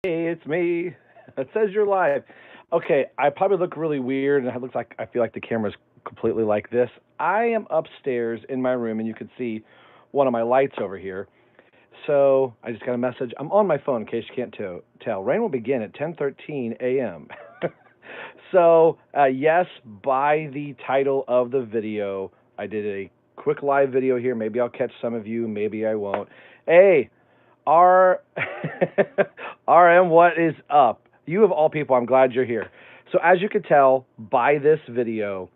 Hey, it's me. It says you're live. Okay, I probably look really weird, and it looks like I feel like the camera's completely like this. I am upstairs in my room, and you can see one of my lights over here. So I just got a message. I'm on my phone in case you can't tell. Rain will begin at 10:13 a.m. So yes, by the title of the video, I did a quick live video here. Maybe I'll catch some of you. Maybe I won't. Hey, R RM, what is up? You of all people, I'm glad you're here. So as you can tell by this video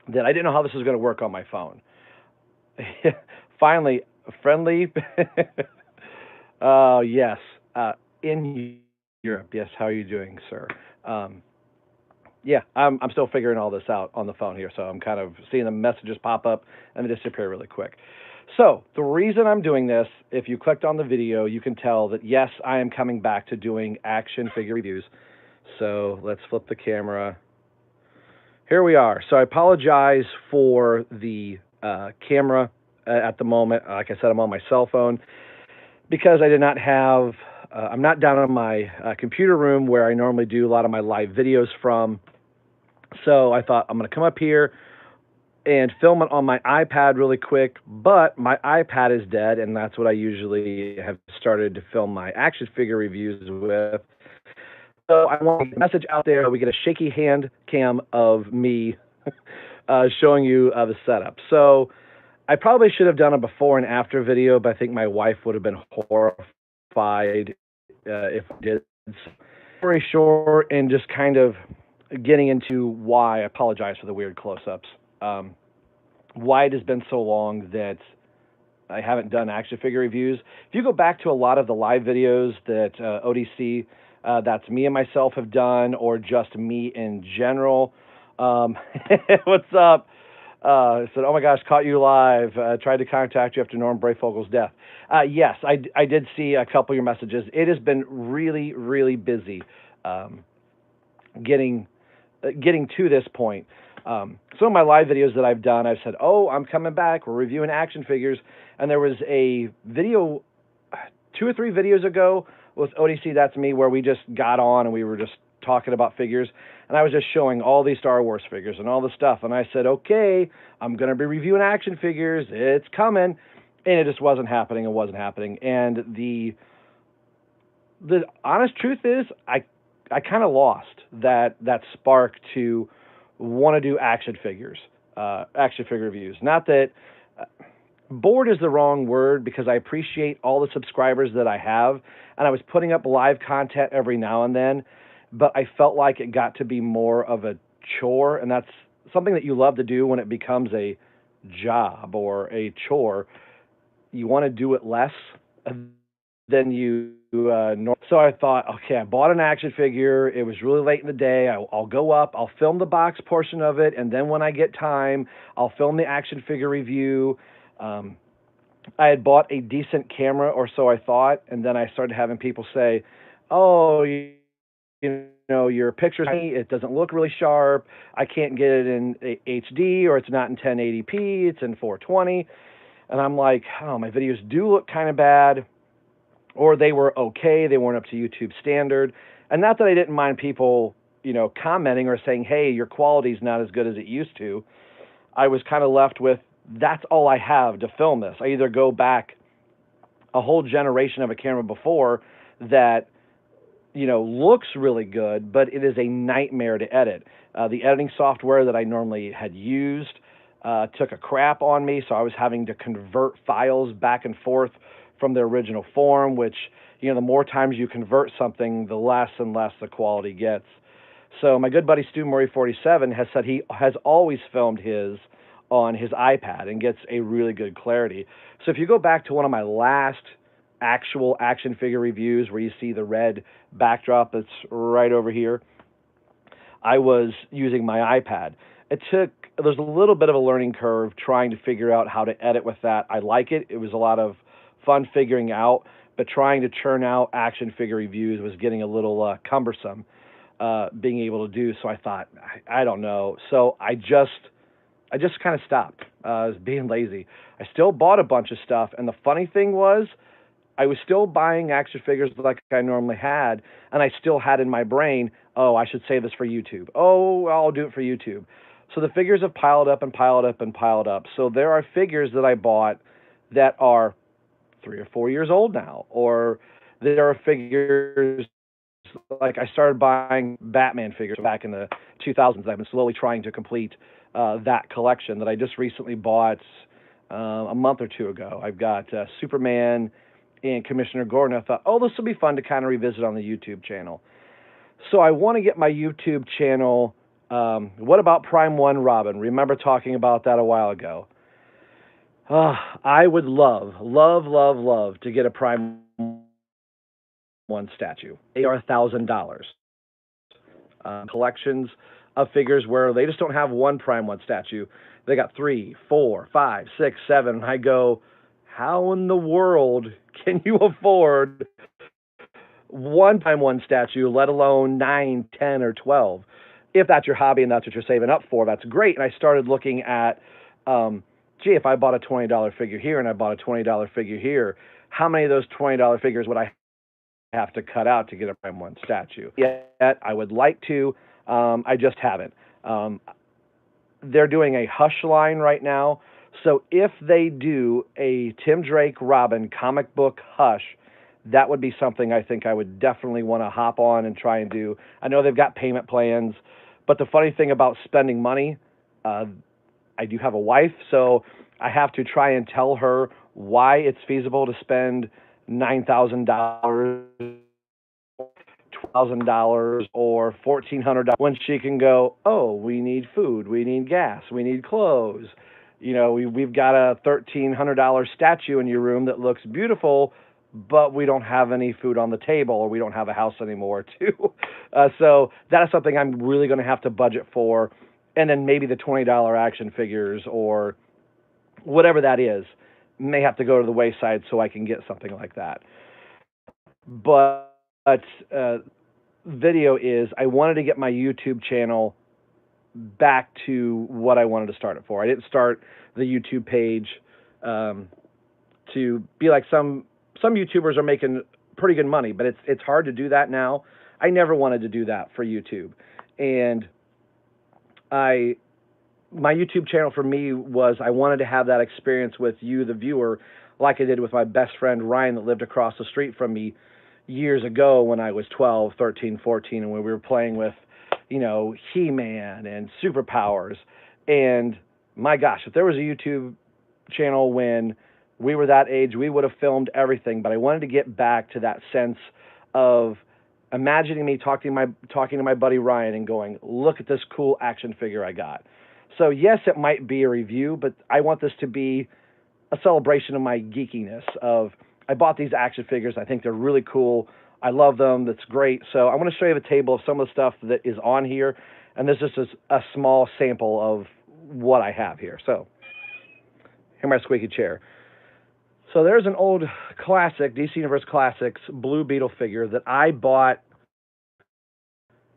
that I didn't know how this was going to work on my phone. Finally, friendly. Yes, in Europe. Yes, how are you doing, sir? Um, yeah, I'm still figuring all this out on the phone here, so I'm kind of seeing the messages pop up and they disappear really quick. So the reason I'm doing this, if you clicked on the video, you can tell that yes, I am coming back to doing action figure reviews. So let's flip the camera. Here we are. So I apologize for the camera at the moment. Like I said, I'm on my cell phone because I did not have. I'm not down in my computer room where I normally do a lot of my live videos from. So I thought I'm going to come up here and film it on my iPad really quick, but my iPad is dead, and that's what I usually have started to film my action figure reviews with. So I want to get a message out there. We get a shaky hand cam of me showing you the setup. So I probably should have done a before and after video, but I think my wife would have been horrified if I did. Very short and just kind of getting into why. I apologize for the weird close-ups. Um, why it has been so long that I haven't done action figure reviews. If you go back to a lot of the live videos that ODC, that's me and myself have done, or just me in general. Um, what's up? I said, "Oh my gosh, caught you live. Tried to contact you after Norm Brayfogel's death." Yes, I did see a couple of your messages. It has been really, really busy um, getting getting to this point. Some of my live videos that I've done, I've said, "Oh, I'm coming back. We're reviewing action figures," and there was a video 2 or 3 videos ago with ODC. That's me, where we just got on and we were just talking about figures, and I was just showing all these Star Wars figures and all the stuff, and I said, "Okay, I'm gonna be reviewing action figures. It's coming," and it just wasn't happening. It wasn't happening, and the honest truth is, I kind of lost that spark to want to do action figure reviews. Not that uh, bored is the wrong word, because I appreciate all the subscribers that I have, and I was putting up live content every now and then, but I felt like it got to be more of a chore, and that's something that you love to do when it becomes a job or a chore. You want to do it less than you so I thought, okay, I bought an action figure. It was really late in the day. I'll go up, I'll film the box portion of it, and then when I get time, I'll film the action figure review. Um, I had bought a decent camera, or so I thought, and then I started having people say, "Oh, you know, your picture's tiny, it doesn't look really sharp. I can't get it in HD, or it's not in 1080p. It's in 420." And I'm like, "Oh, my videos do look kind of bad, or they were okay. They weren't up to YouTube standard." And not that I didn't mind people, commenting or saying, "Hey, your quality's not as good as it used to." I was kind of left with, that's all I have to film this. I either go back a whole generation of a camera before that, looks really good, but it is a nightmare to edit. The editing software that I normally had used took a crap on me, so I was having to convert files back and forth from the original form, which, the more times you convert something, the less and less the quality gets. So my good buddy Stu Murray 47 has said he has always filmed his on his iPad and gets a really good clarity. So if you go back to one of my last actual action figure reviews, where you see the red backdrop that's right over here, I was using my iPad. There's a little bit of a learning curve trying to figure out how to edit with that. I like it. It was a lot of fun figuring out, but trying to churn out action figure reviews was getting a little cumbersome, being able to do. So I thought, I don't know. So I just kind of stopped. I was being lazy. I still bought a bunch of stuff, and the funny thing was, I was still buying action figures like I normally had, and I still had in my brain, oh, I should save this for YouTube. Oh, I'll do it for YouTube. So the figures have piled up and piled up and piled up. So there are figures that I bought that are 3 or 4 years old now, or there are figures like I started buying Batman figures back in the 2000s. I've been slowly trying to complete that collection that I just recently bought a month or two ago. I've got Superman and Commissioner Gordon. I thought, oh, this will be fun to kind of revisit on the YouTube channel. So I want to get my YouTube channel. What about Prime One Robin? Remember talking about that a while ago. I would love, love, love, love to get a Prime One statue. They are $1,000. Collections of figures where they just don't have one Prime One statue. They got 3, 4, 5, 6, 7. And I go, how in the world can you afford one Prime One statue, let alone 9, 10, or 12? If that's your hobby and that's what you're saving up for, that's great. And I started looking at, if I bought a $20 figure here and I bought a $20 figure here, how many of those $20 figures would I have to cut out to get a Prime One statue? Yet I would like to. I just haven't. They're doing a Hush line right now. So if they do a Tim Drake Robin comic book Hush, that would be something I think I would definitely want to hop on and try and do. I know they've got payment plans, but the funny thing about spending money, I do have a wife, so I have to try and tell her why it's feasible to spend $9,000, $1,200, or $1,400 when she can go, oh, we need food, we need gas, we need clothes. You know, we've got a $1,300 statue in your room that looks beautiful, but we don't have any food on the table, or we don't have a house anymore, too. So that is something I'm really going to have to budget for. And then maybe the $20 action figures or whatever that is may have to go to the wayside so I can get something like that. But video is, I wanted to get my YouTube channel back to what I wanted to start it for. I didn't start the YouTube page to be like some YouTubers are making pretty good money, but it's hard to do that now. I never wanted to do that for YouTube. And my YouTube channel for me was, I wanted to have that experience with you, the viewer, like I did with my best friend Ryan that lived across the street from me years ago when I was 12, 13, 14, and when we were playing with, you know, He-Man and Superpowers. And my gosh, if there was a YouTube channel when we were that age, we would have filmed everything. But I wanted to get back to that sense of imagining me talking to my buddy Ryan and going, look at this cool action figure I got. So yes, it might be a review, but I want this to be a celebration of my geekiness of, I bought these action figures. I think they're really cool. I love them. That's great. So I'm going to show you the table of some of the stuff that is on here. And this is just a small sample of what I have here. So here's my squeaky chair. So there's an old classic, DC Universe Classics Blue Beetle figure that I bought.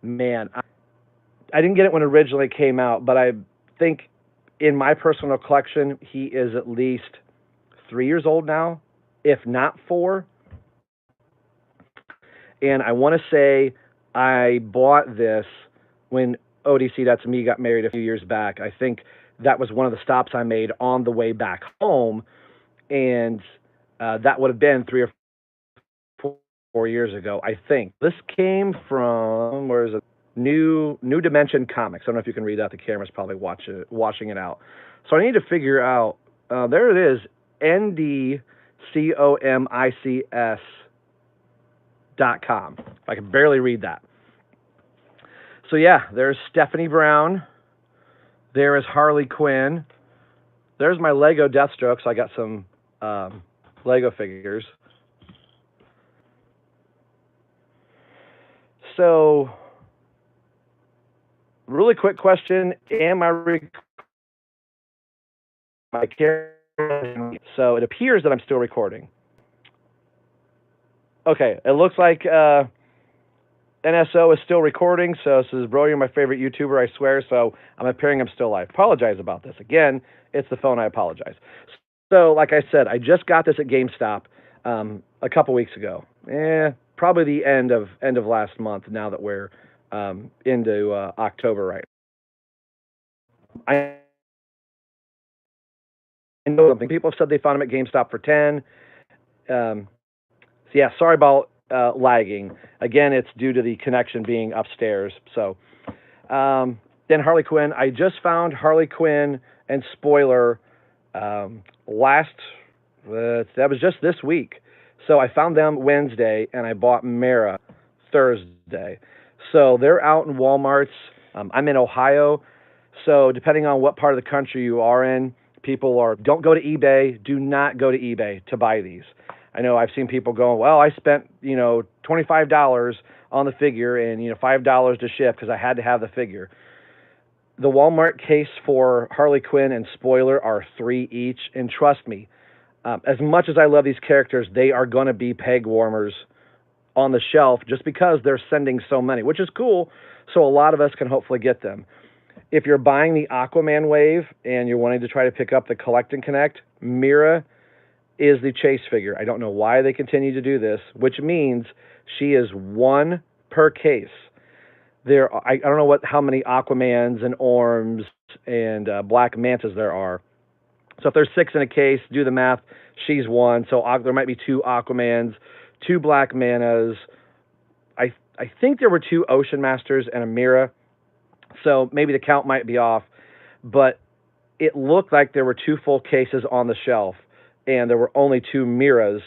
Man, I didn't get it when it originally came out, but I think in my personal collection, he is at least 3 years old now, if not 4. And I want to say I bought this when ODC, that's me, got married a few years back. I think that was one of the stops I made on the way back home. And that would have been 3 or 4 years ago, I think. This came from, where is it? New Dimension Comics. I don't know if you can read that. The camera's probably washing it out. So I need to figure out, there it is, ndcomics.com. I can barely read that. So yeah, there's Stephanie Brown. There is Harley Quinn. There's my Lego Deathstroke. So I got some Lego figures. So, really quick question: am I my camera? So it appears that I'm still recording. Okay, it looks like NSO is still recording. So this is Bro, you're my favorite YouTuber, I swear. So I'm appearing I'm still live. Apologize about this. Again, it's the phone. I apologize. So like I said, I just got this at GameStop. a couple weeks ago. Probably the end of last month. Now that we're into October, right? I know something. People have said they found them at GameStop for 10. Um, so yeah, sorry about lagging. Again, it's due to the connection being upstairs. So then Harley Quinn. I just found Harley Quinn and Spoiler last. That was just this week. So I found them Wednesday, and I bought Mara Thursday. So they're out in Walmarts. I'm in Ohio, so depending on what part of the country you are in, people are don't go to eBay. Do not go to eBay to buy these. I know I've seen people going, well, I spent $25 on the figure and $5 to ship because I had to have the figure. The Walmart case for Harley Quinn and Spoiler are 3 each, and trust me, as much as I love these characters, they are going to be peg warmers on the shelf just because they're sending so many, which is cool. So a lot of us can hopefully get them. If you're buying the Aquaman wave and you're wanting to try to pick up the Collect and Connect, Mira is the chase figure. I don't know why they continue to do this, which means she is 1 per case. I don't know how many Aquamans and Orms and Black Mantas there are. So if there's 6 in a case, do the math. She's 1. So there might be 2 Aquamans, 2 Black Manas. I think there were 2 Ocean Masters and a Mira. So maybe the count might be off, but it looked like there were 2 full cases on the shelf, and there were only 2 Miras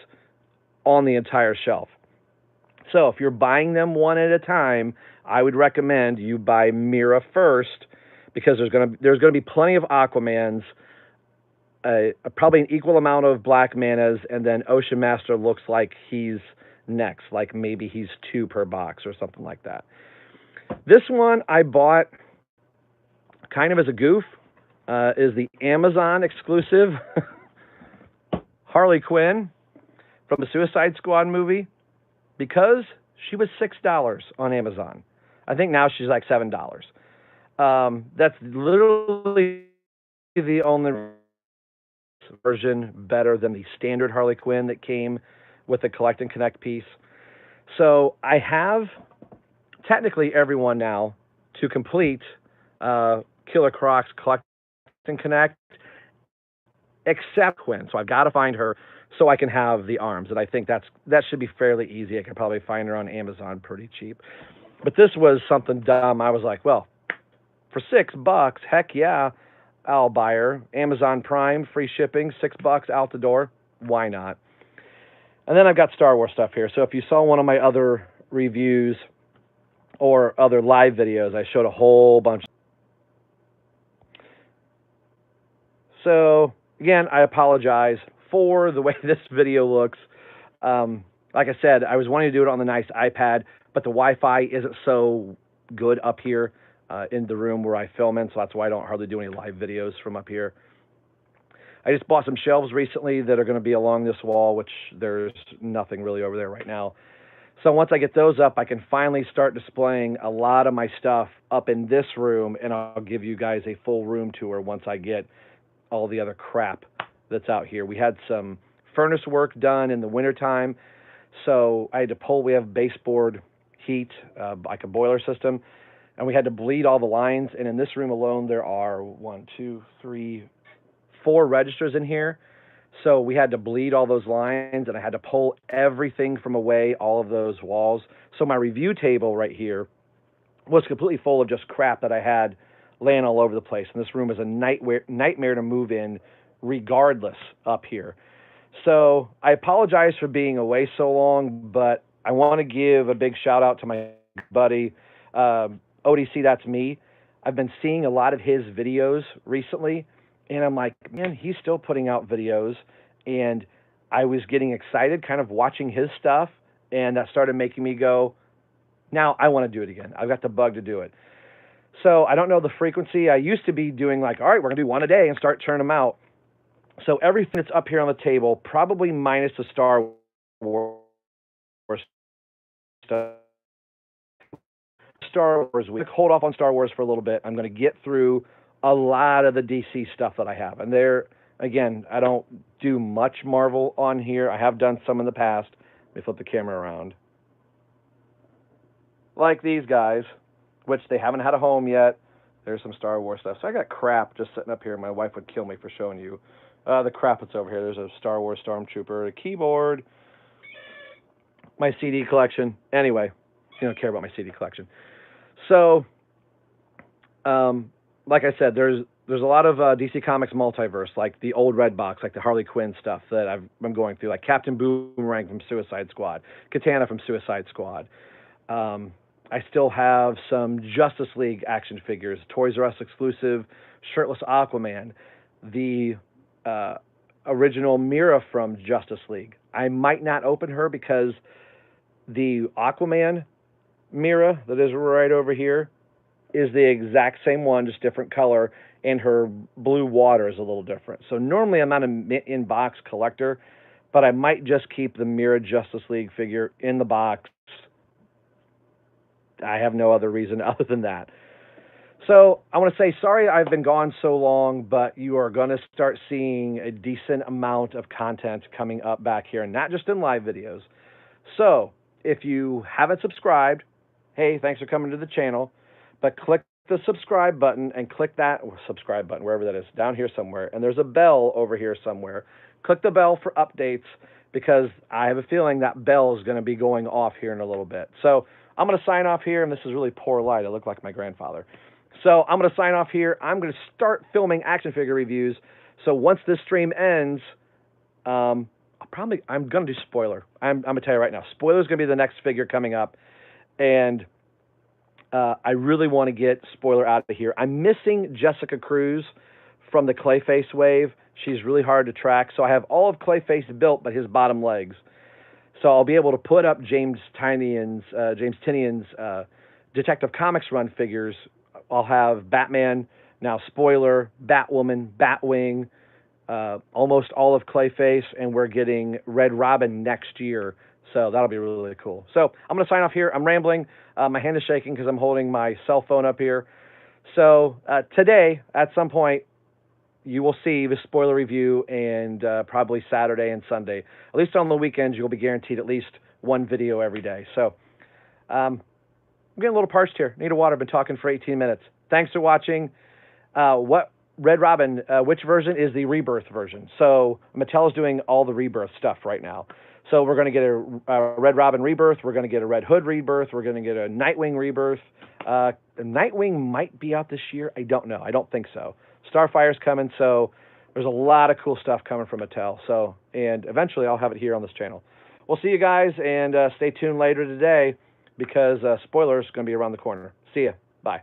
on the entire shelf. So if you're buying them one at a time, I would recommend you buy Mira first because there's gonna be plenty of Aquamans, probably an equal amount of Black Manas, and then Ocean Master looks like he's next, like maybe he's 2 per box or something like that. This one I bought kind of as a goof, is the Amazon exclusive Harley Quinn from the Suicide Squad movie because she was $6 on Amazon. I think now she's like $7. That's literally the only version better than the standard Harley Quinn that came with the Collect and Connect piece. So I have technically everyone now to complete Killer Croc's Collect and Connect, except Quinn. So I've got to find her so I can have the arms, and I think that should be fairly easy. I could probably find her on Amazon pretty cheap. But this was something dumb. I was like, well, for $6, heck yeah, I'll buy her. Amazon Prime, free shipping, $6 out the door. Why not? And then I've got Star Wars stuff here. So if you saw one of my other reviews or other live videos, I showed a whole bunch. So again, I apologize for the way this video looks. Like I said, I was wanting to do it on the nice iPad, but the Wi-Fi isn't so good up here in the room where I film in, so that's why I don't hardly do any live videos from up here. I just bought some shelves recently that are going to be along this wall, which there's nothing really over there right now. So once I get those up, I can finally start displaying a lot of my stuff up in this room, and I'll give you guys a full room tour once I get all the other crap that's out here. We had some furnace work done in the wintertime, so I had to pull. We have baseboard heat, like a boiler system, and we had to bleed all the lines. And in this room alone, there are 1, 2, 3, 4 registers in here. So we had to bleed all those lines, and I had to pull everything from away, all of those walls. So my review table right here was completely full of just crap that I had laying all over the place. And this room is a nightmare to move in regardless up here. So I apologize for being away so long, but I want to give a big shout out to my buddy, ODC, that's me. I've been seeing a lot of his videos recently, and I'm like, man, he's still putting out videos. And I was getting excited kind of watching his stuff, and that started making me go, now I want to do it again. I've got the bug to do it. So I don't know the frequency. I used to be doing like, all right, we're going to do one a day and start turning them out. So everything that's up here on the table, probably minus the Star Wars stuff. Star Wars week. Hold off on Star Wars for a little bit. I'm going to get through a lot of the DC stuff that I have, and Again, I don't do much Marvel on here. I have done some in the past. Let me flip the camera around. Like these guys, which they haven't had a home yet. There's some Star Wars stuff. So I got crap just sitting up here. My wife would kill me for showing you the crap that's over here. There's a Star Wars Stormtrooper, a keyboard, my CD collection. Anyway, you don't care about my CD collection. So, like I said, there's a lot of DC Comics multiverse, like the old Red Box, like the Harley Quinn stuff that I'm going through, like Captain Boomerang from Suicide Squad, Katana from Suicide Squad. I still have some Justice League action figures, Toys R Us exclusive, shirtless Aquaman, the original Mira from Justice League. I might not open her because the Aquaman Mira that is right over here is the exact same one, just different color, and her blue water is a little different. So normally I'm not an in-box collector, but I might just keep the Mira Justice League figure in the box. I have no other reason other than that. So I want to say sorry I've been gone so long, but you are going to start seeing a decent amount of content coming up back here, not just in live videos. So if you haven't subscribed, hey, thanks for coming to the channel, but click the subscribe button and click that subscribe button, wherever that is, down here somewhere. And there's a bell over here somewhere. Click the bell for updates because I have a feeling that bell is going to be going off here in a little bit. So I'm going to sign off here, and this is really poor light. I look like my grandfather. So I'm going to sign off here. I'm going to start filming action figure reviews. So once this stream ends, I'm going to do spoiler. I'm going to tell you right now, spoiler is going to be the next figure coming up. And I really want to get spoiler out of here. I'm missing Jessica Cruz from the Clayface wave. She's really hard to track. So I have all of Clayface built, but his bottom legs. So I'll be able to put up James Tynion's Detective Comics run figures. I'll have Batman, now spoiler, Batwoman, Batwing, almost all of Clayface, and we're getting Red Robin next year. So that'll be really, really cool. So I'm going to sign off here. I'm rambling. My hand is shaking because I'm holding my cell phone up here. So today, at some point, you will see the spoiler review, and probably Saturday and Sunday. At least on the weekends, you'll be guaranteed at least one video every day. So I'm getting a little parched here. Need a water. I've been talking for 18 minutes. Thanks for watching. What Red Robin, which version is the Rebirth version? So Mattel is doing all the Rebirth stuff right now. So we're going to get a Red Robin Rebirth. We're going to get a Red Hood Rebirth. We're going to get a Nightwing Rebirth. Nightwing might be out this year. I don't know. I don't think so. Starfire's coming, so there's a lot of cool stuff coming from Mattel. So, and eventually I'll have it here on this channel. We'll see you guys, and stay tuned later today because spoilers going to be around the corner. See ya. Bye.